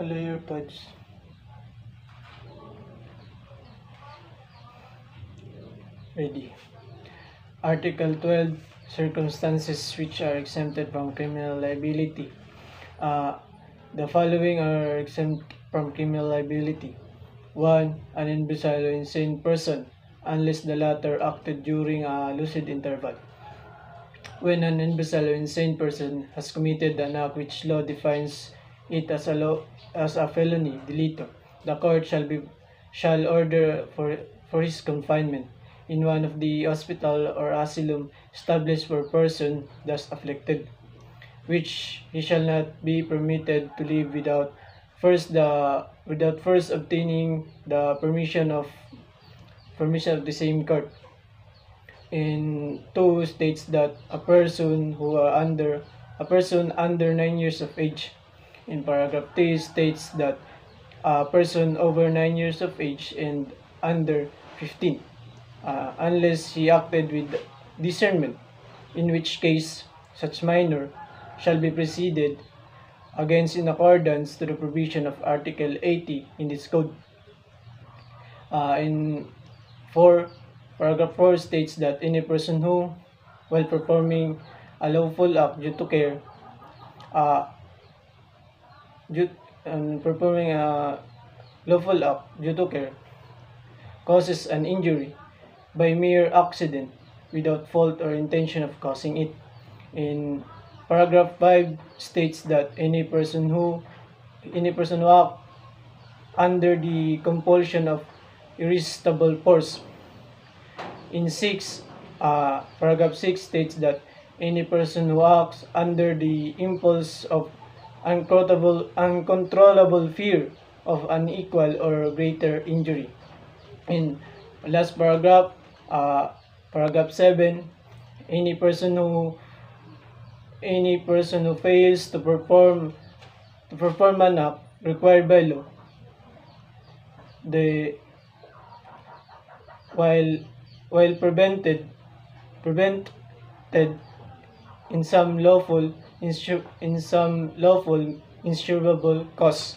layer pods. Ready. Article 12, circumstances which are exempted from criminal liability. The following are exempt from criminal liability. 1. An imbecile or insane person, unless the latter acted during a lucid interval. When an imbecile or insane person has committed an act which law defines it as a felony delito, the court shall order for his confinement in one of the hospital or asylum established for person thus afflicted, which he shall not be permitted to leave without first obtaining the permission of the same court. In 2 states that a person under 9 years of age. In paragraph 3 states that a person over 9 years of age and under 15, unless he acted with discernment, in which case such minor shall be proceeded against in accordance to the provision of Article 80 in this code. In paragraph 4 states that any person who, while performing a lawful act due to care, causes an injury by mere accident without fault or intention of causing it. In paragraph 5 states that any person who acts under the compulsion of irresistible force. In paragraph 6 states that any person who acts under the impulse of uncontrollable fear of unequal or greater injury. In last paragraph, paragraph 7, any person who fails to perform an act required by law, while prevented in some lawful insurable cause.